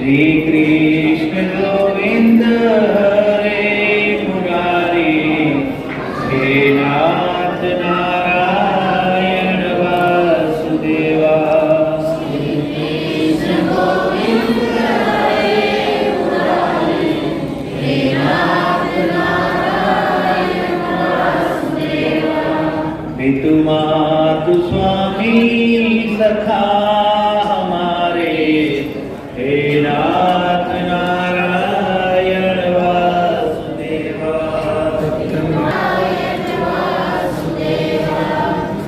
श्री कृष्ण गोविंद हरे मुरारी, हे नाथ नारायण वासुदेवा। पितु मातु स्वामी सखा हमारे, हे नाथ नारायण वासुदेवा।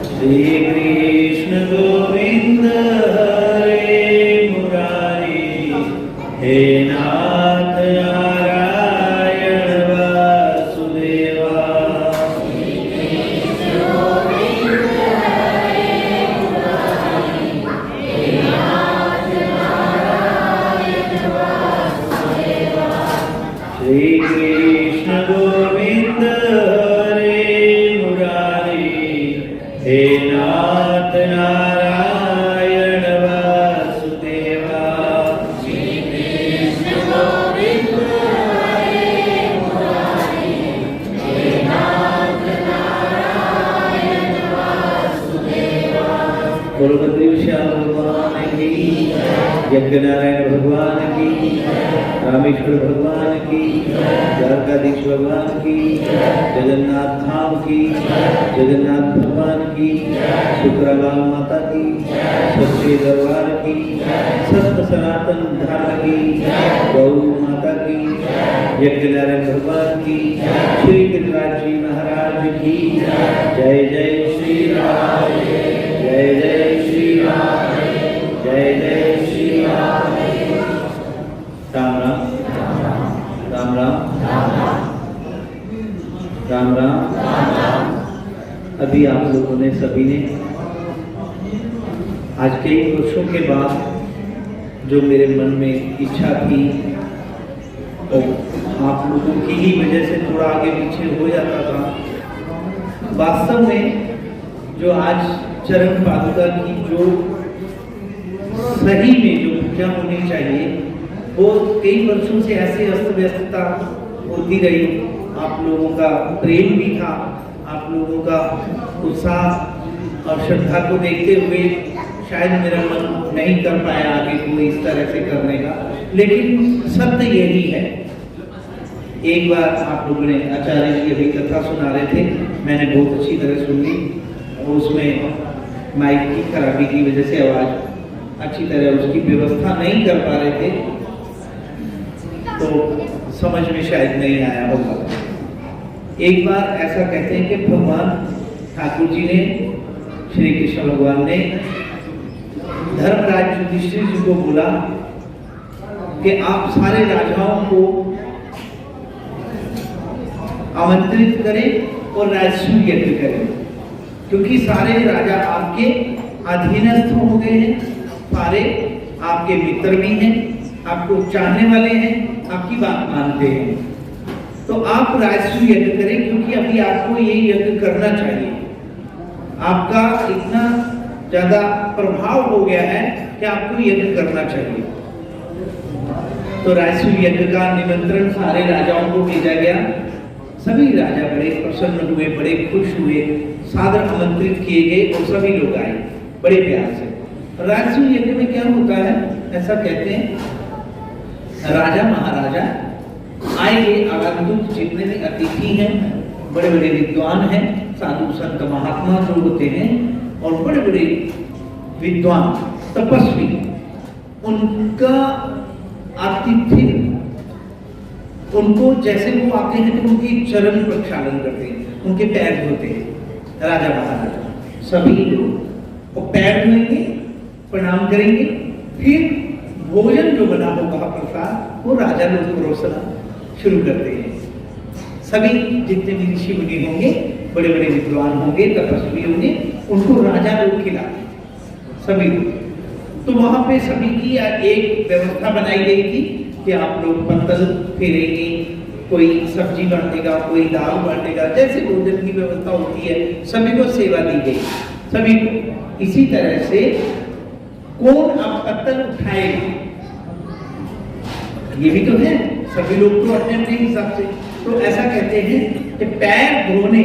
श्री कृष्ण गोविंद हरे मुरारी, हे नाथ नारायण वासुदेवा। श्री कृष्ण गोविंद हरे मुरारी, हे नाथ नारायण वासुदेवा। श्री कृष्ण गोविंद हरे मुरारी, हे नाथ नारायण वासुदेवा। बोलो बद्री श्याम भगवान की, यज्ञ नारायण भगवान की, रामेश्वर भगवान की, द्वारकाधीश भगवान की, जगन्नाथ धाम की, जगन्नाथ भगवान की, शुक्राबाल माता की, सच्चे दरबार की, सत्य सनातन धर्म की, गौ माता की, यज्ञ नारायण भगवान की, श्री गिरिराज जी महाराज की जय। जय श्री राम, जय जय श्री राम, जय जय श्री राम। राम राम, राम राम, राम राम। अभी आप लोगों ने सभी ने आज कई वर्षों के बाद जो मेरे मन में इच्छा थी, और आप लोगों की ही वजह से थोड़ा आगे पीछे हो जाता था, वास्तव में जो आज चरण पादुका की जो सही में जो पूजा होनी चाहिए, वो कई वर्षों से ऐसे अस्त व्यस्तता होती रही। आप लोगों का प्रेम भी था, आप लोगों का उत्साह और श्रद्धा को देखते हुए शायद मेरा मन नहीं कर पाया आगे कोई इस तरह से करने का, लेकिन सत्य यही है। एक बार आप लोगों ने आचार्य जी अभी कथा सुना रहे थे, मैंने बहुत अच्छी तरह सुन ली, और उसमें माइक की खराबी की वजह से आवाज़ अच्छी तरह उसकी व्यवस्था नहीं कर पा रहे थे, तो समझ में शायद नहीं आया होगा। एक बार ऐसा कहते हैं कि भगवान ठाकुर जी ने, श्री कृष्ण भगवान ने धर्मराज युधिष्ठिर जी को बोला कि आप सारे राजाओं को आमंत्रित करें और राजसूय यज्ञ करें, क्योंकि सारे राजा आपके अधीनस्थ हो गए हैं, सारे आपके मित्र भी हैं, आपको चाहने वाले हैं, आपकी बात मानते हैं। तो आप राजसूय यज्ञ करें, क्योंकि अभी आपको ये यज्ञ करना चाहिए। आपका इतना ज्यादा प्रभाव हो गया है कि आपको यज्ञ करना चाहिए। तो राजसूय यज्ञ का निमंत्रण सारे राजाओं को भेजा गया। सभी राजा बड़े प्रसन्न हुए, बड़े खुश हुए, सादर आमंत्रित किए गए और सभी लोग आए बड़े प्यार से। राजसूय यज्ञ में क्या होता है, ऐसा कहते हैं राजा महाराजा आएंगे, आगंतुक जितने भी अतिथि हैं, बड़े बड़े विद्वान हैं, साधु संत महात्मा जो होते हैं, और बड़े बड़े विद्वान तपस्वी, उनका आतिथ्य, उनको जैसे वो आते हैं तो उनकी चरण प्रक्षालन करते हैं, उनके पैर धोते हैं राजा महाराजा, सभी लोग वो पैर धोएंगे, प्रणाम करेंगे, फिर भोजन जो बना होगा प्रसाद वो राजा लोग परोसना शुरू करते हैं। सभी जितने भी ऋषि मुनि होंगे, बड़े बड़े विद्वान होंगे, तपस्वी होंगे, उनको राजा लोग खिलाते सभी लोग। तो वहां पे सभी की एक व्यवस्था बनाई गई थी कि आप लोग पत्तल फेरेंगे, कोई सब्जी बांटेगा, कोई दाल बांटेगा, जैसे भोजन की व्यवस्था होती है, सभी को सेवा दी गई, सभी को। इसी तरह से कौन अब पत्तल उठाएगा, ये भी तो है, सभी लोग तो अपने अपने हिसाब से। तो ऐसा कहते हैं कि पैर धोने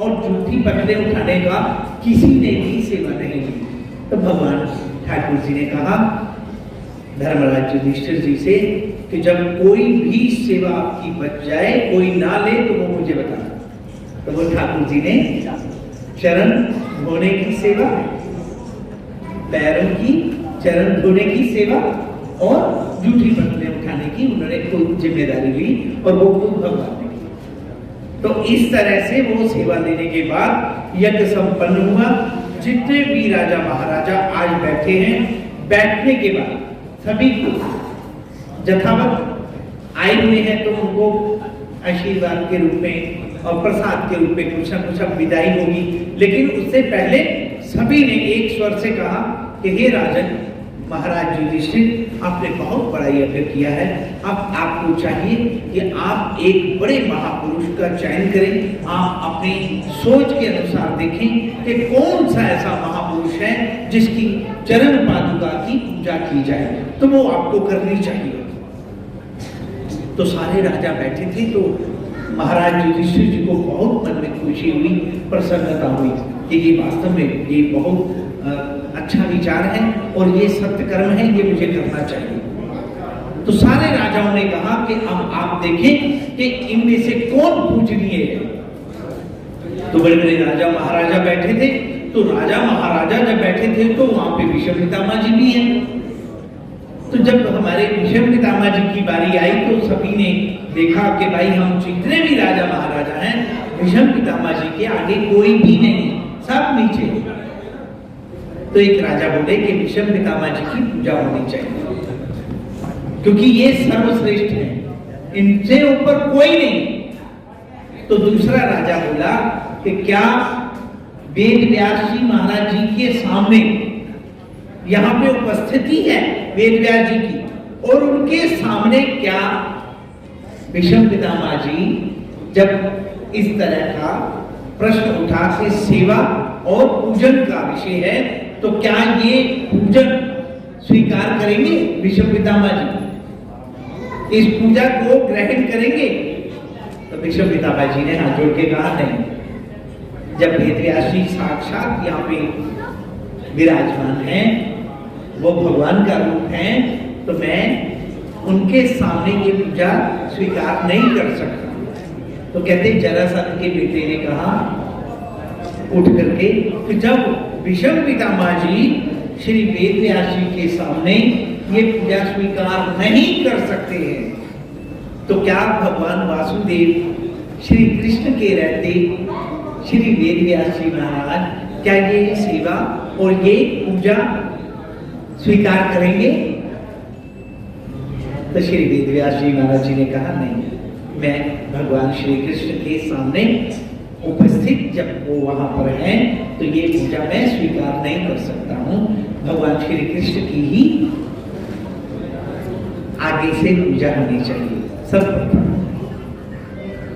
और जूठी पटले उठाने का किसी ने भी सेवा नहीं की। तो भगवान ठाकुर जी ने कहा धर्मराज युधिष्ठिर जी से कि जब कोई भी सेवा आपकी बच जाए, कोई ना ले, तो वो मुझे बताना। तो वो ठाकुर जी ने चरण धोने की सेवा, पैरों की चरण धोने की सेवा और जूठी पटले उठाने की उन्होंने खुद जिम्मेदारी ली और वो खुद भगवान ने की। तो इस तरह से वो सेवा लेने के बाद यज्ञ संपन्न हुआ। जितने भी राजा महाराजा आज बैठे हैं, बैठने के बाद सभी को यथावत आए हुए हैं तो उनको आशीर्वाद के रूप में और प्रसाद के रूप में कुछ न कुछ अब विदाई होगी। लेकिन उससे पहले सभी ने एक स्वर से कहा कि हे राजन महाराज युधिष्ठिर, आपने बहुत बड़ा यज्ञ किया है। अब आपको चाहिए कि आप एक बड़े महापुरुष का चयन करें। आप अपनी सोच के अनुसार देखें कि कौन सा ऐसा महापुरुष है जिसकी चरण पादुका की पूजा की जाए, तो वो आपको करनी चाहिए। तो सारे राजा बैठे थे, तो महाराज युधिष्ठिर जी को बहुत मन में खुशी हुई, प्रसन्नता हुई कि ये वास्तव में ये बहुत अच्छा विचार है और ये सत्य कर्म है, ये मुझे करना चाहिए। तो सारे राजाओं ने कहा कि अब आप देखें कि इनमें से कौन पूजनीय है। तो बड़े बड़े राजा महाराजा बैठे थे। तो राजा महाराजा जब बैठे थे तो वहां पे भीष्म पितामह जी भी हैं। तो जब हमारे भीष्म पितामह जी की बारी आई तो सभी ने देखा कि भाई हम जितने भी राजा महाराजा हैं, भीष्म पितामह जी के आगे कोई भी नहीं, सब नीचे। तो एक राजा बोले कि भीष्म पितामह जी की पूजा होनी चाहिए क्योंकि ये सर्वश्रेष्ठ है, इनसे ऊपर कोई नहीं। तो दूसरा राजा बोला कि क्या वेद व्यास जी महाराज जी के सामने यहाँ पे उपस्थिति है वेद व्यास जी की, और उनके सामने क्या भीष्म पितामह जी जब इस तरह का प्रश्न उठा के सेवा और पूजन का विषय है, तो क्या ये पूजन स्वीकार करेंगे भीष्म पितामह जी? इस पूजा को ग्रहण करेंगे? तो भीष्म पितामह जी ने हाथ जोड़ के कहा नहीं। जब वेदव्यास जी साक्षात यहाँ पे विराजमान हैं, वो भगवान का रूप है, तो मैं उनके सामने ये पूजा स्वीकार नहीं कर सकता। तो कहते जरासंध के बेटे ने कहा उठ करके कि जब भीष्म पितामह जी श्री वेदव्यास जी के सामने ये पूजा स्वीकार नहीं कर सकते हैं, तो क्या भगवान वासुदेव श्री कृष्ण के रहते श्री वेदव्यास जी महाराज क्या ये सेवा और ये पूजा स्वीकार करेंगे? तो श्री वेदव्यास जी महाराज जी ने कहा नहीं, मैं भगवान श्री कृष्ण के सामने उपस्थित जब वो वहां पर हैं तो ये पूजा मैं स्वीकार नहीं कर सकता हूँ। भगवान श्री कृष्ण की ही आगे से पूजा होनी चाहिए सब।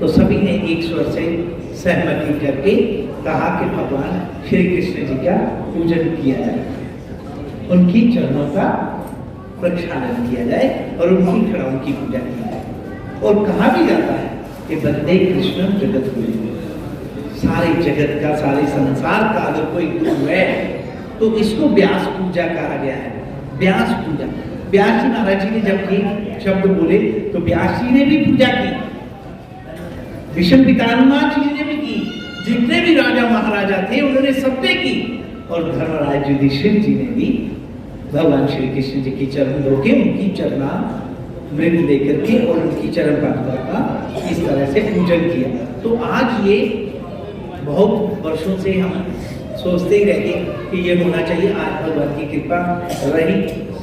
तो सभी ने एक स्वर से सहमति करके कहा कि भगवान श्री कृष्ण जी का पूजन किया जाए, उनकी चरणों का प्रक्षालन किया जाए और उनकी खड़ाओं की पूजा की जाए। और कहा भी जाता है कि वंदे कृष्ण जगत गुरु, सारे जगत का सारे संसार का अगर कोई गुरु है तो इसको व्यास पूजा कहा गया है। व्यास पूजा, व्यास जी महाराज जी ने जब ये शब्द बोले तो व्यास जी ने भी पूजा की, भीष्म पितामह जी ने भी की, जितने भी राजा महाराजा थे उन्होंने सबने की, और धर्मराज युधिष्ठिर जी ने भी भगवान श्री कृष्ण जी की चरण धो के उनकी चरना मृग लेकर के और उनकी चरण पादुका का इस तरह से पूजन किया। तो आज ये बहुत वर्षों से हम सोचते ही रह गए कि ये होना चाहिए। आज भगवान की कृपा रही,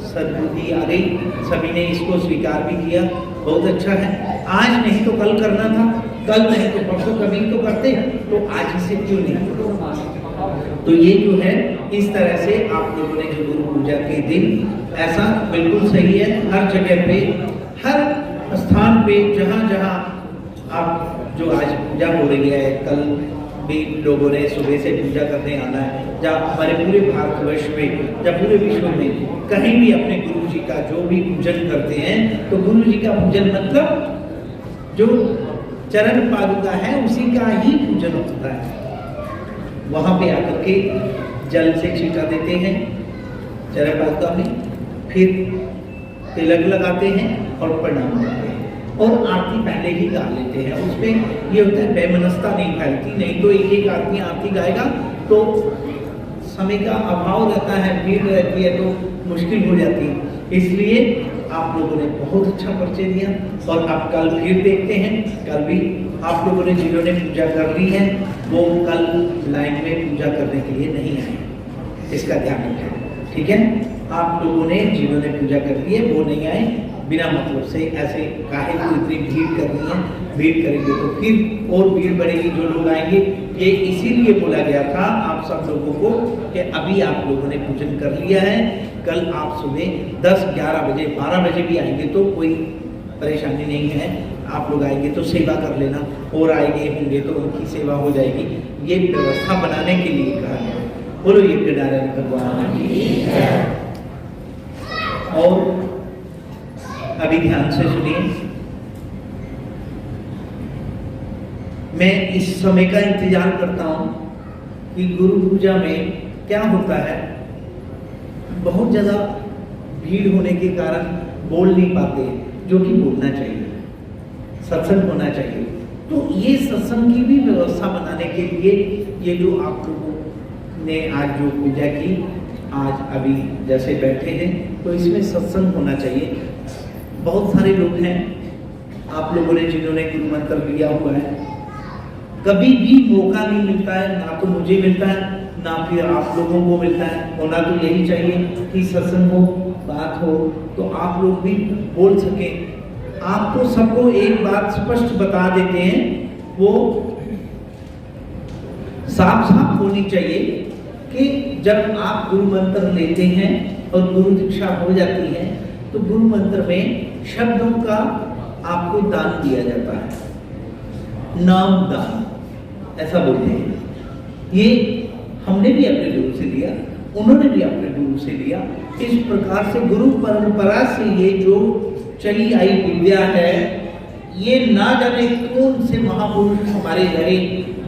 सद्बुद्धि आ गई, सभी ने इसको स्वीकार भी किया, बहुत अच्छा है। आज नहीं तो कल करना था, कल नहीं तो परसों कभी तो करते, तो आज इसे क्यों नहीं? तो ये जो है इस तरह से आप लोगों ने जो गुरु पूजा के दिन, ऐसा बिल्कुल सही है। हर जगह पे, हर स्थान पे, जहाँ जहाँ आप जो आज पूजा हो रही है, कल भी लोगों ने सुबह से पूजा करने आना है। जब हमारे पूरे भारतवर्ष में, जब पूरे विश्व में कहीं भी अपने गुरु जी का जो भी पूजन करते हैं, तो गुरु जी का पूजन मतलब जो चरण पादुका है उसी का ही पूजन होता है। वहाँ पे आकर के जल से छींटा देते हैं चरण पादुका में, फिर तिलक लगाते हैं और प्रणाम करते हैं और आरती पहले ही गा लेते हैं। उसमें ये होता है वैमनस्यता नहीं फैलती, नहीं तो एक एक आदमी आरती गाएगा तो समय का अभाव रहता है, भीड़ रहती है तो मुश्किल हो जाती है। इसलिए आप लोगों ने बहुत अच्छा परिचय दिया और अब कल फिर देखते हैं। कल भी आप लोगों ने जिन्होंने पूजा कर ली है वो कल लाइन में पूजा करने के लिए नहीं आए, इसका ध्यान रखें, ठीक है। आप लोगों ने जिन्होंने पूजा कर ली है वो नहीं आए बिना मतलब से, ऐसे काहे को इतनी भीड़ करनी है, भीड़ करेंगे तो फिर और भीड़ बढ़ेगी, जो लोग आएंगे। ये इसीलिए बोला गया था आप सब लोगों को कि अभी आप लोगों ने पूजन कर लिया है, कल आप सुबह 10, 11 बजे, 12 बजे भी आएंगे तो कोई परेशानी नहीं है। आप लोग आएंगे तो सेवा कर लेना, और आएंगे होंगे तो उनकी सेवा हो जाएगी। ये व्यवस्था बनाने के लिए कहा गया। बोलो यज्ञनारायण भगवान की। और अभी ध्यान से सुनिए, मैं इस समय का इंतजार करता हूं कि गुरु पूजा में क्या होता है, बहुत ज्यादा भीड़ होने के कारण बोल नहीं पाते, जो कि बोलना चाहिए, सत्संग होना चाहिए। तो ये सत्संग की भी व्यवस्था बनाने के लिए ये जो आप लोगों ने आज जो पूजा की, आज अभी जैसे बैठे हैं तो इसमें सत्संग होना चाहिए। बहुत सारे लोग हैं आप लोगों ने जिन्होंने गुरु मंत्र लिया हुआ है, कभी भी मौका नहीं मिलता है, ना तो मुझे मिलता है ना फिर आप लोगों को मिलता है। होना तो यही चाहिए कि सत्संग हो, बात हो, तो आप लोग भी बोल सकें। आपको सबको एक बात स्पष्ट बता देते हैं, वो साफ साफ होनी चाहिए कि जब आप गुरु मंत्र लेते हैं और गुरु दीक्षा हो जाती है तो गुरु मंत्र में शब्दों का आपको दान दिया जाता है, नाम दान ऐसा बोलते हैं। ये हमने भी अपने गुरु से लिया, उन्होंने भी अपने गुरु से लिया। इस प्रकार से गुरु परंपरा से ये जो चली आई विद्या है, ये ना जाने कौन से महापुरुष हमारे रहे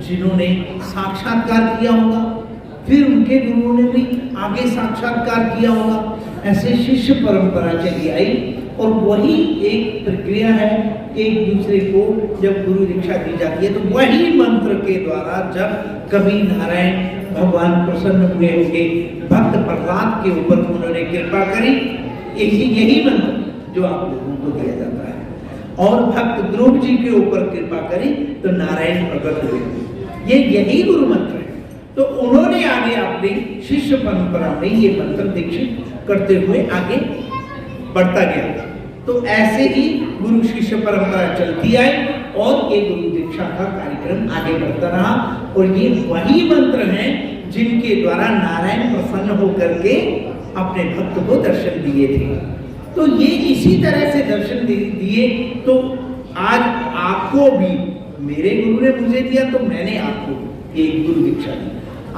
जिन्होंने साक्षात्कार किया होगा, फिर उनके गुरुओं ने भी आगे साक्षात्कार किया होगा। ऐसे शिष्य परंपरा चली आई और वही एक प्रक्रिया है। एक दूसरे को जब गुरु दीक्षा दी जाती है तो वही मंत्र के द्वारा, जब कभी नारायण भगवान प्रसन्न हुए होंगे, भक्त प्रहलाद के ऊपर उन्होंने कृपा करी, यही मंत्र जो आप लोगों को दिया जाता है। और भक्त ध्रुव जी के ऊपर कृपा करी तो नारायण प्रकट हुए, यही गुरु मंत्र है। तो उन्होंने आगे अपनी शिष्य परंपरा में ये मंत्र दीक्षित करते हुए आगे बढ़ता गया। तो ऐसे ही गुरु शिष्य परंपरा चलती आई और ये गुरु दीक्षा का कार्यक्रम आगे बढ़ता रहा। और ये वही मंत्र हैं जिनके द्वारा नारायण प्रसन्न होकर के अपने भक्त को दर्शन दिए थे। तो ये इसी तरह से दर्शन दिए। तो आज आपको भी मेरे गुरु ने मुझे दिया तो मैंने आपको एक गुरु दीक्षा दी।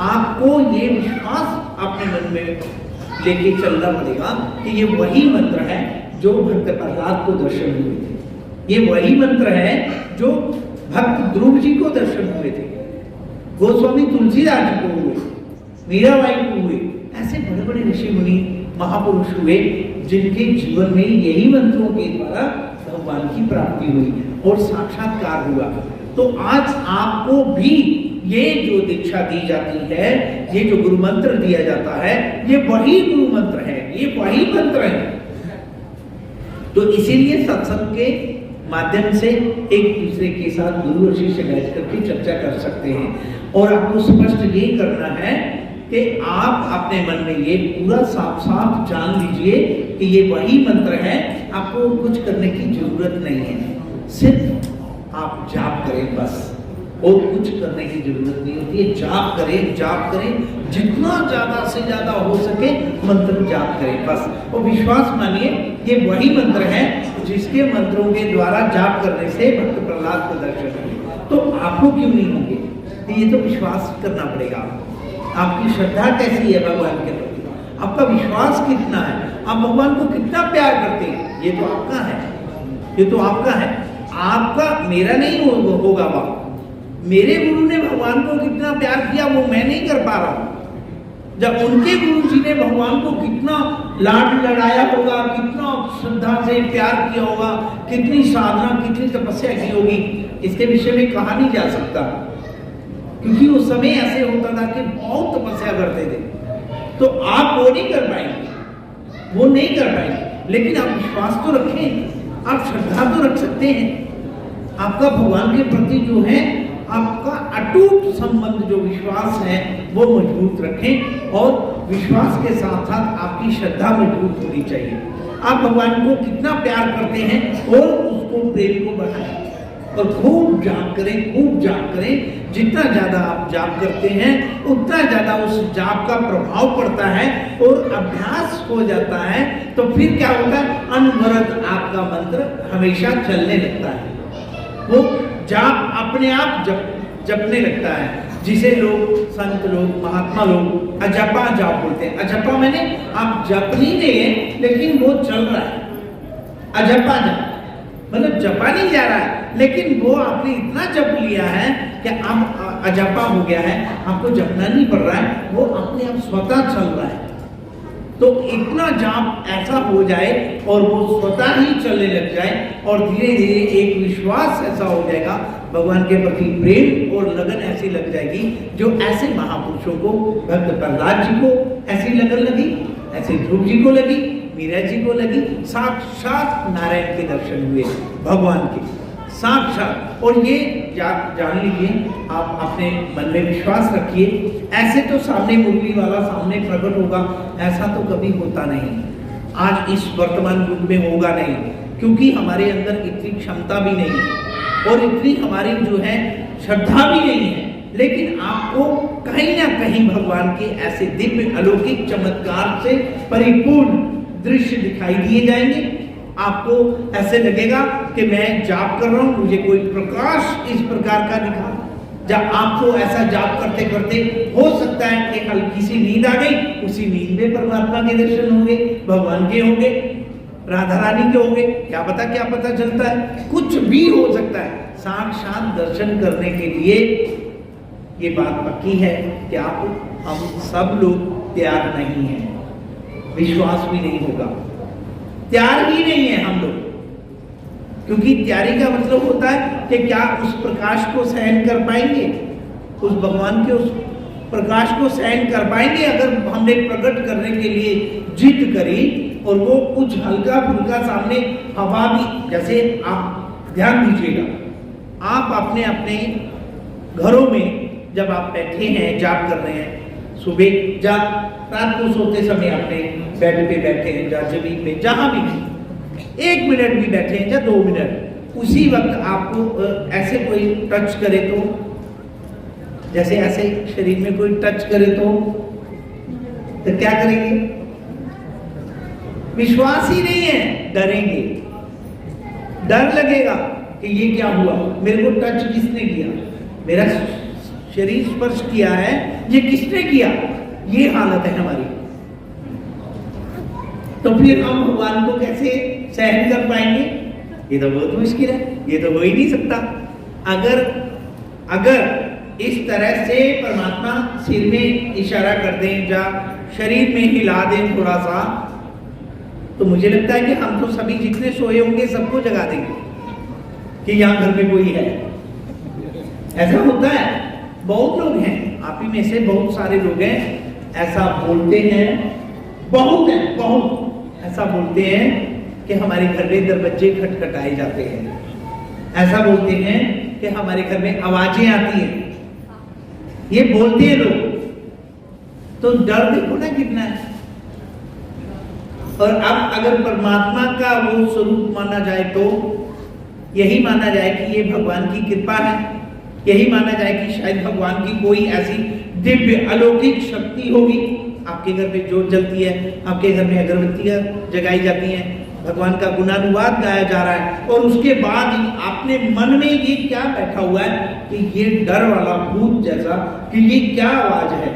आपको ये विश्वास अपने मन में लेके चलना पड़ेगा कि ये वही मंत्र है जो भक्त प्रहलाद को दर्शन हुए थे, ये वही मंत्र है जो भक्त ध्रुव जी को दर्शन हुए थे, गोस्वामी तुलसीदास जी को हुए, मीराबाई को हुए। ऐसे बड़े बड़े ऋषि मुनि महापुरुष हुए जिनके जीवन में यही मंत्रों के द्वारा भगवान की प्राप्ति हुई और साक्षात्कार हुआ। तो आज आपको भी ये जो दीक्षा दी जाती है, ये जो गुरु मंत्र दिया जाता है, ये वही गुरु मंत्र है, ये वही मंत्र है। तो इसीलिए सत्संग के माध्यम से एक दूसरे के साथ गुरु और शिष्य बैठ करके चर्चा कर सकते हैं। और आपको स्पष्ट ये करना है कि आप अपने मन में ये पूरा साफ साफ जान लीजिए कि ये वही मंत्र है, आपको कुछ करने की जरूरत नहीं है, सिर्फ आप जाप करें बस, और कुछ करने की जरूरत नहीं होती है। जाप करें, जितना ज्यादा से ज्यादा हो सके मंत्र जाप करें बस। और विश्वास मानिए ये वही मंत्र है जिसके मंत्रों के द्वारा जाप करने से भक्त प्रहलाद को दर्शन हुए। तो आपको क्यों नहीं होंगे? तो ये तो विश्वास करना पड़ेगा आपकी श्रद्धा कैसी है भगवान के प्रति, आपका विश्वास कितना है, आप भगवान को कितना प्यार करते हैं, ये तो आपका है, ये तो आपका है, आपका, मेरा नहीं होगा वह। मेरे गुरु ने भगवान को कितना प्यार किया वो मैं नहीं कर पा रहा हूं। जब उनके गुरु जी ने भगवान को कितना लाड लड़ाया होगा, कितना श्रद्धा से प्यार किया होगा, कितनी साधना, कितनी तपस्या की होगी, इसके विषय में कहा नहीं जा सकता, क्योंकि उस समय ऐसे होता था कि बहुत तपस्या करते थे। तो आप वो नहीं कर पाएंगे, वो नहीं कर पाएंगे, लेकिन आप विश्वास तो रखें, आप श्रद्धा तो रख सकते हैं। आपका भगवान के प्रति जो है आपका अटूट संबंध, जो विश्वास है वो मजबूत रखें, और विश्वास के साथ साथ आपकी श्रद्धा मजबूत होनी चाहिए। आप भगवान को कितना प्यार करते हैं और उसको प्रेम को बढ़ाएं, और खूब जाप करें, खूब जाप करें। जितना ज्यादा आप जाप करते हैं उतना ज्यादा उस जाप का प्रभाव पड़ता है और अभ्यास हो जाता है। तो फिर क्या होता है, अनवरत आपका मंत्र हमेशा चलने लगता है, वो जाप अपने आप जपने लगता है, जिसे लोग, संत लोग, महात्मा लोग अजपा जाप बोलते हैं। अजपा मैंने आप जप नहीं रहे हैं, लेकिन वो चल रहा है। अजपा जाप मतलब जपा नहीं जा रहा है, लेकिन वो आपने इतना जप लिया है कि आप अजपा हो गया है, आपको जपना नहीं पड़ रहा है, वो अपने आप स्वतः चल रहा है। तो इतना जाप ऐसा हो जाए और वो स्वतः ही चलने लग जाए, और धीरे धीरे एक विश्वास ऐसा हो जाएगा, भगवान के प्रति प्रेम और लगन ऐसी लग जाएगी, जो ऐसे महापुरुषों को, भक्त प्रहलाद जी को ऐसी लगन लगी, ऐसे ध्रुव जी को लगी, मीरा जी को लगी, साक्षात नारायण के दर्शन हुए भगवान के, साक्षात। और ये जान लीजिए, आप अपने मन में विश्वास रखिए, ऐसे तो सामने मुरली वाला सामने प्रकट होगा, ऐसा तो कभी होता नहीं, आज इस वर्तमान युग में होगा नहीं, क्योंकि हमारे अंदर इतनी क्षमता भी नहीं है और इतनी हमारी जो है श्रद्धा भी नहीं है। लेकिन आपको कहीं ना कहीं भगवान के ऐसे दिव्य अलौकिक चमत्कार से परिपूर्ण दृश्य दिखाई दिए जाएंगे। आपको ऐसे लगेगा कि मैं जाप कर रहा हूं, मुझे कोई प्रकाश इस प्रकार का दिखा। जब आपको ऐसा जाप करते करते हो सकता है कि हल्की सी नींद आ गई, उसी नींद में परमात्मा के दर्शन होंगे, भगवान के होंगे, राधा रानी के होंगे, क्या पता चलता है, कुछ भी हो सकता है। साक्षात दर्शन करने के लिए ये बात पक्की है कि हम सब लोग तैयार नहीं हैं, विश्वास भी नहीं होगा, तैयार ही नहीं है हम लोग, क्योंकि तैयारी का मतलब होता है कि क्या उस प्रकाश को सहन कर पाएंगे, उस भगवान के उस प्रकाश को सहन कर पाएंगे। अगर हमने प्रकट करने के लिए जिद करी और वो कुछ हल्का फुल्का सामने हवा भी, जैसे आप ध्यान दीजिएगा, आप अपने अपने घरों में जब आप बैठे हैं, जाप कर रहे हैं, सुबह या रात को सोते समय अपने बेड पे बैठे हैं, या जमीन पे, जहां भी 1 मिनट भी बैठे हैं या 2 मिनट, उसी वक्त आपको ऐसे कोई टच करे तो, जैसे ऐसे शरीर में कोई टच करे तो क्या करेंगे? विश्वास ही नहीं है, डरेंगे, डर लगेगा कि ये क्या हुआ, मेरे को टच किसने किया, मेरा शरीर स्पर्श किया है, ये किसने किया, ये हालत है हमारी। तो फिर हम भगवान को कैसे सहन कर पाएंगे? ये तो बहुत मुश्किल है, ये तो हो ही नहीं सकता। अगर इस तरह से परमात्मा सिर में इशारा कर दें या शरीर में हिला दें थोड़ा सा, तो मुझे लगता है कि हम तो सभी जितने सोए होंगे सबको जगा देंगे कि यहाँ घर में कोई है। ऐसा होता है, बहुत लोग हैं, आप ही में से बहुत सारे लोग हैं ऐसा बोलते हैं, बहुत है, बहुत ऐसा बोलते हैं कि हमारे घर में दरवाजे खटखटाए जाते हैं, ऐसा बोलते हैं कि हमारे घर में आवाजें आती हैं, ये बोलते हैं लोग। तो डर देखो ना कितना है। और अब अगर परमात्मा का वो स्वरूप माना जाए तो यही माना जाए कि ये भगवान की कृपा है, यही माना जाए कि शायद भगवान की कोई ऐसी दिव्य अलौकिक शक्ति होगी। आपके घर में जोत जलती है, आपके घर में अगरबत्तियां जगाई जाती हैं, भगवान का गुणानुवाद गाया जा रहा है, और उसके बाद ही आपने मन में ये क्या बैठा हुआ है कि ये डर वाला भूत जैसा कि ये क्या आवाज है,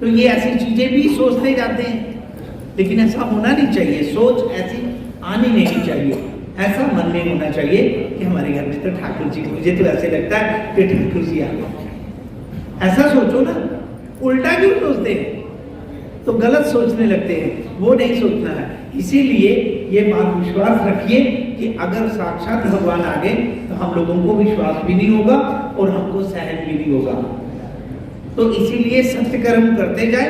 तो ये ऐसी चीजें भी सोचते जाते हैं। लेकिन ऐसा होना नहीं चाहिए, सोच ऐसी आनी नहीं चाहिए। ऐसा मन में होना चाहिए कि हमारे घर में तो ठाकुर जी, मुझे तो ऐसे लगता है कि ठाकुर जी आ गए। ऐसा सोचो ना, उल्टा क्यों सोचते हैं? तो गलत सोचने लगते हैं, वो नहीं सोचना है। इसीलिए ये बात विश्वास रखिए कि अगर साक्षात भगवान आ गए तो हम लोगों को विश्वास भी नहीं होगा और हमको सहन भी नहीं होगा। तो इसीलिए सत्य कर्म करते जाए,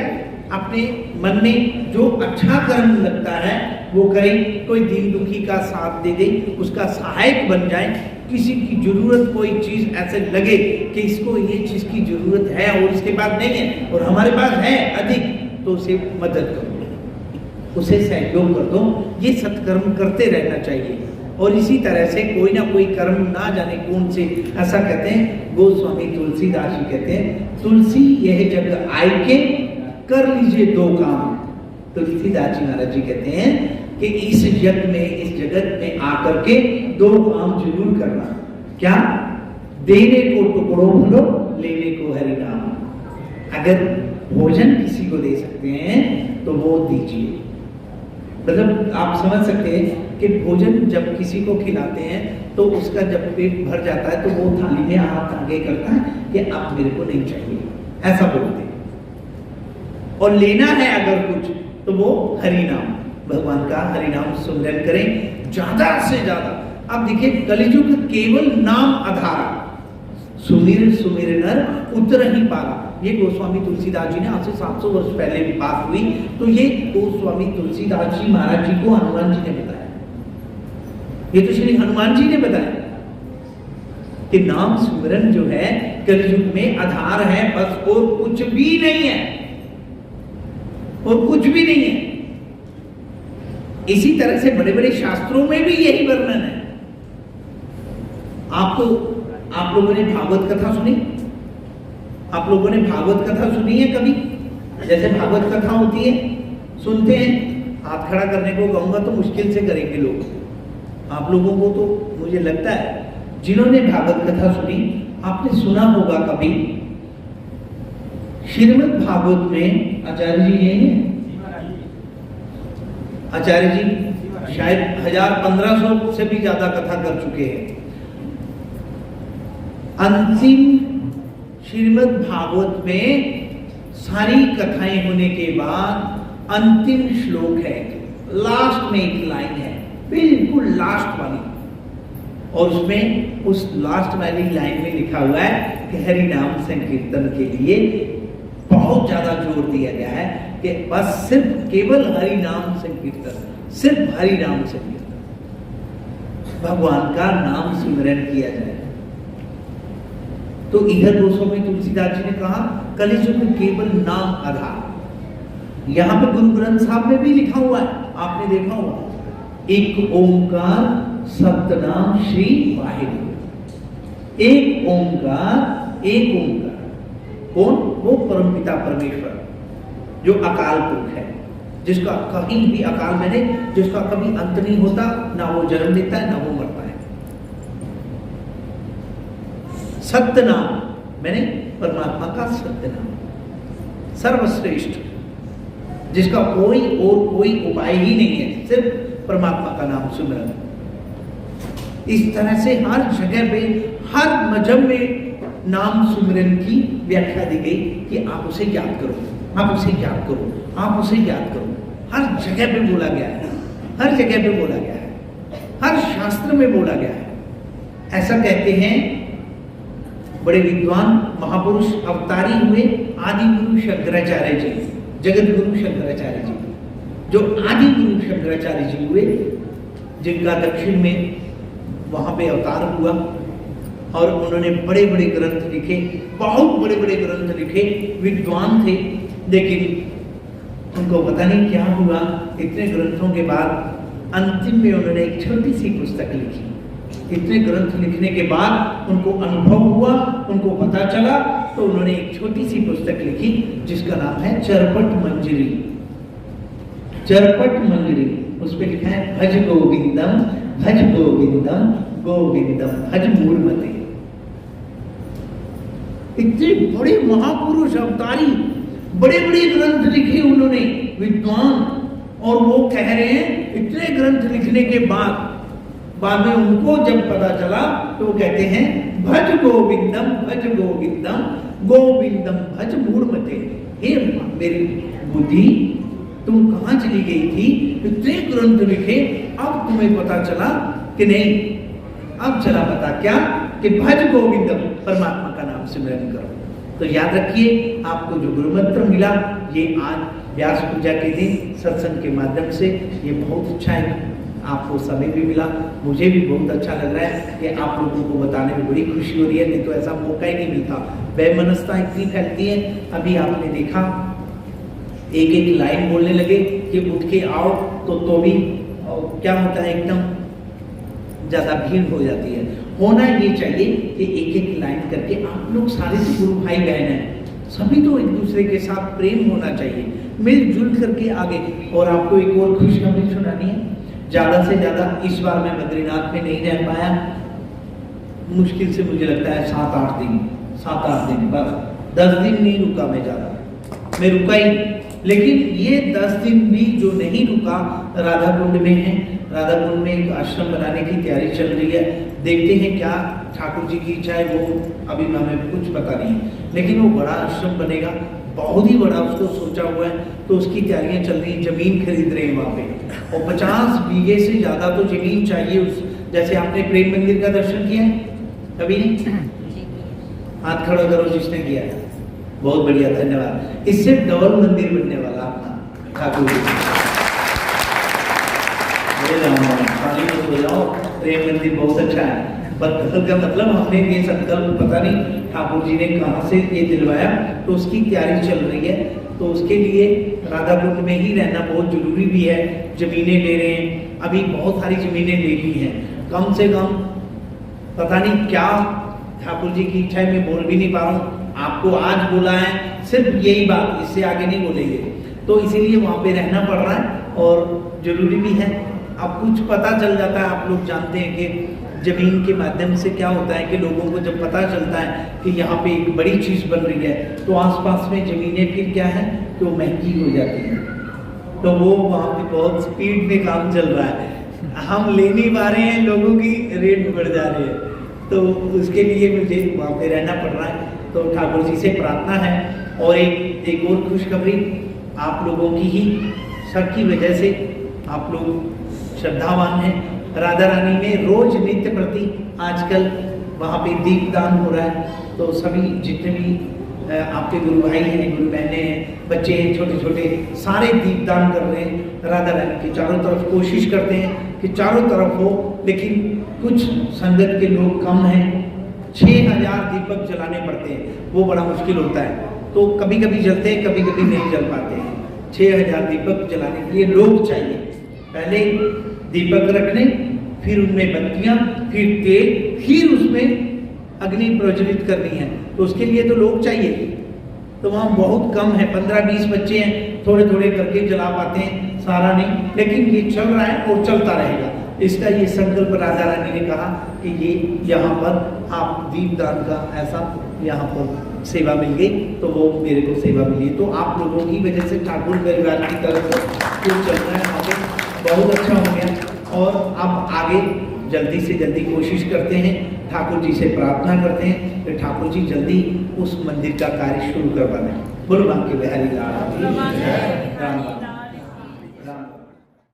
अपने मन में जो अच्छा कर्म लगता है वो करें। कोई दीन दुखी का साथ दे दे, उसका सहायक बन जाए। किसी की जरूरत कोई चीज ऐसे लगे कि इसको ये चीज की जरूरत है और इसके पास नहीं है और हमारे पास है अधिक, तो उसे मदद करो, उसे सहयोग कर दो। ये सत्कर्म करते रहना चाहिए। और इसी तरह से कोई ना कोई कर्म, ना जाने कौन से, ऐसा कहते हैं गोस्वामी तुलसीदास जी कहते हैं, तुलसी यह जग आय के कर लीजिए दो काम। तुलसीदास जी महाराज जी कहते हैं कि इस जग में, इस जगत में आकर के दो काम जरूर करना। क्या? देने को टुकड़ों भलो, लेने को हरि नाम। अगर भोजन किसी को दे सकते हैं तो वो दीजिए। मतलब आप समझ सकते हैं कि भोजन जब किसी को खिलाते हैं तो उसका जब पेट भर जाता है तो वो थाली में हाथ आगे करता है कि अब मेरे को नहीं चाहिए, ऐसा बोलते हैं। और लेना है अगर कुछ तो वो हरि नाम, भगवान का हरि नाम सुमिरन करें ज्यादा से ज्यादा। अब देखिए कलिजुग केवल नाम आधारा, सुमिर सुमिर नर उतर ही पारा। ये गोस्वामी तुलसीदास जी ने आज से 700 वर्ष पहले भी बात हुई, तो ये गोस्वामी तुलसीदास जी महाराज जी को हनुमान जी ने बताया। ये तो श्री हनुमान जी ने बताया कि नाम सुमिरन जो है कलियुग में आधार है, बस और कुछ भी नहीं है, और कुछ भी नहीं है। इसी तरह से बड़े बड़े शास्त्रों में भी यही वर्णन है। आप लोगों ने भागवत कथा सुनी? आप लोगों ने भागवत कथा सुनी है कभी? जैसे भागवत कथा होती है, सुनते हैं, हाथ खड़ा करने को कहूंगा तो मुश्किल से करेंगे लोग। आप लोगों को तो मुझे लगता है जिन्होंने भागवत कथा सुनी, आपने सुना होगा कभी श्रीमद् भागवत में आचार्य जी यही है, आचार्य जी शायद 1500 से भी ज्यादा कथा कर चुके हैं। अंतिम श्रीमद् भागवत में सारी कथाएं होने के बाद अंतिम श्लोक है, लास्ट में एक लाइन है, बिल्कुल लास्ट वाली, और उसमें उस लास्ट वाली लाइन में लिखा हुआ है कि हरि नाम संकीर्तन के लिए बहुत ज्यादा जोर दिया गया है कि बस सिर्फ केवल हरि नाम संकीर्तन, सिर्फ हरि नाम संकीर्तन, भगवान का नाम सिमरन किया जाए। तो इधर गोस्वामी तुलसीदास जी ने कहा कलियुग में केवल नाम आधार। यहां पर गुरु ग्रंथ साहब में भी लिखा हुआ है, आपने देखा होगा, एक ओंकार सप्तनाम श्री वाहिगुरु। एक ओंकार, एक ओंकार कौन? वो परमपिता परमेश्वर जो अकाल पुरुष है, जिसका कहीं भी अकाल में नहीं, जिसका कभी अंत नहीं होता, ना वो जन्म लेता है ना वो मरता है। सत्य नाम मैंने परमात्मा का सत्य नाम, सर्वश्रेष्ठ, जिसका कोई और कोई उपाय ही नहीं है, सिर्फ परमात्मा का नाम सुमिरन। इस तरह से हर जगह पे, हर मजहब में नाम सुमिरन की व्याख्या दी गई कि आप उसे याद करो, आप उसे याद करो, आप उसे याद करो। हर जगह पे बोला गया है, हर जगह पे बोला गया है, हर शास्त्र में बोला गया है। ऐसा कहते हैं बड़े विद्वान महापुरुष अवतारी हुए आदि गुरु शंकराचार्य जी, जगत गुरु शंकराचार्य जी, जो आदि गुरु शंकराचार्य जी हुए, जिनका दक्षिण में वहां पे अवतार हुआ और उन्होंने बड़े बड़े ग्रंथ लिखे, बहुत बड़े बड़े ग्रंथ लिखे, विद्वान थे। लेकिन उनको पता नहीं क्या हुआ, इतने ग्रंथों के बाद अंतिम में उन्होंने एक छोटी सी पुस्तक लिखी। इतने ग्रंथ लिखने के बाद उनको अनुभव हुआ, उनको पता चला, तो उन्होंने एक छोटी सी पुस्तक लिखी जिसका नाम है चरपट मंजरी। चरपट मंजरी उस पर लिखा है भज गोविंदम गोविंदम भज मूढ़मते। इतने बड़े महापुरुष अवतारी, बड़े बड़े ग्रंथ लिखे उन्होंने, विद्वान, और वो कह रहे हैं इतने ग्रंथ लिखने के बाद में उनको जब पता चला तो वो कहते हैं भज गोविंदम गोविंदम भज मूढ़मते। हे मेरी बुद्धि, तुम कहां चली गई थी? इतने ग्रंथ लिखे, अब तुम्हें पता चला कि नहीं? अब चला पता क्या कि भज गोविंदम, परमात्मा का नाम सिमरन करो। तो याद रखिए, आपको जो गुरु मंत्र मिला ये आज व्यास पूजा के दिन सत्संग के माध्यम से, ये बहुत अच्छा है। आपको समय भी मिला, मुझे भी बहुत अच्छा लग रहा है कि आप लोगों को बताने में बड़ी खुशी हो रही है, नहीं तो ऐसा मौका ही नहीं मिलता। वैमनस्यता इतनी फैलती है। अभी आपने देखा एक एक लाइन बोलने लगे कि उठ के आओ, तो भी क्या होता है, एकदम ज्यादा भीड़ हो जाती है। होना ये चाहिए कि एक एक लाइन करके आप लोग सारे तो गुरु भाई बहन हैं, सभी तो एक दूसरे के साथ प्रेम होना चाहिए, मिलजुल करके आगे। और आपको एक और खुशखबरी सुनानी है। ज्यादा से ज्यादा इस बार मैं बद्रीनाथ में नहीं रह पाया, मुश्किल से मुझे लगता है 7-8 दिन, बस 10 दिन नहीं रुका मैं, ज्यादा मैं रुका ही। लेकिन ये 10 दिन भी जो नहीं रुका, राधा कुंड में है। राधा कुंड में एक आश्रम बनाने की तैयारी चल रही है। देखते हैं क्या ठाकुर जी की इच्छा है, वो अभी हमें कुछ पता नहीं, लेकिन वो बड़ा आश्रम बनेगा, बहुत ही बड़ा उसको सोचा हुआ है। तो उसकी तैयारियां चल रही हैं, जमीन खरीद रहे हैं वहाँ पे, और 50 बीघे से ज्यादा तो जमीन चाहिए। उस जैसे आपने प्रेम मंदिर का दर्शन किया है कभी नहीं? हाथ खड़ा करो जिसने किया है, बहुत बढ़िया, धन्यवाद। इससे डबल मंदिर बनने वाला अपना ठाकुर जी। प्रेम मंदिर बहुत अच्छा है। बदल का मतलब हमने ये संकल्प पता नहीं ठाकुर जी ने कहाँ से ये दिलवाया, तो उसकी तैयारी चल रही है। तो उसके लिए राधा कुंड में ही रहना बहुत जरूरी भी है। जमीनें ले रहे हैं, अभी बहुत सारी जमीनें ले ली हैं, कम से कम पता नहीं क्या ठाकुर जी की इच्छा है, मैं बोल भी नहीं पा रहा हूँ। आपको आज बोला है सिर्फ यही बात, इससे आगे नहीं बोलेंगे। तो इसीलिए वहाँ पे रहना पड़ रहा है और जरूरी भी है। अब कुछ पता चल जाता है, आप लोग जानते हैं कि जमीन के माध्यम से क्या होता है कि लोगों को जब पता चलता है कि यहाँ पे एक बड़ी चीज़ बन रही है, तो आसपास में जमीनें फिर क्या है कि वो महंगी हो जाती हैं। तो वो वहाँ पे बहुत स्पीड में काम चल रहा है, हम ले नहीं पा रहे हैं, लोगों की रेट बढ़ जा रही है। तो उसके लिए मुझे वहाँ पे रहना पड़ रहा है। तो ठाकुर जी से प्रार्थना है। और एक और खुशखबरी, आप लोगों की ही सबकी वजह से आप लोग श्रद्धावान हैं। राधा रानी में रोज नित्य प्रति आजकल वहाँ पे दीपदान हो रहा है। तो सभी जितने भी आपके गुरु भाई हैं, गुरु बहनें हैं, बच्चे हैं, छोटे छोटे, सारे दीपदान कर रहे हैं। राधा रानी के चारों तरफ कोशिश करते हैं कि चारों तरफ हो, लेकिन कुछ संगत के लोग कम हैं। 6000 दीपक जलाने पड़ते हैं, वो बड़ा मुश्किल होता है। तो कभी कभी जलते हैं, कभी कभी नहीं जल पाते हैं। 6000 दीपक जलाने के लिए लोग चाहिए। पहले दीपक रखने, फिर उनमें बत्तियां, फिर तेल, फिर उसमें अग्नि प्रज्वलित करनी है। तो उसके लिए तो लोग चाहिए। तो वहाँ बहुत कम है, 15-20 बच्चे हैं, थोड़े थोड़े करके जला पाते हैं, सारा नहीं। लेकिन ये चल रहा है और चलता रहेगा। इसका ये संकल्प राधा रानी ने कहा कि ये यहाँ पर आप दीपदान का ऐसा यहाँ पर सेवा मिल गई, तो वो मेरे को सेवा मिली। तो आप लोगों की वजह से ठाकुर परिवार की तरफ से जो चल रहा है वहाँ पे बहुत अच्छा हो गया। और अब आगे जल्दी से जल्दी कोशिश करते हैं, ठाकुर जी से प्रार्थना करते हैं कि ठाकुर जी जल्दी उस मंदिर का कार्य शुरू करवा दें। बोलो बांके बिहारी लाल।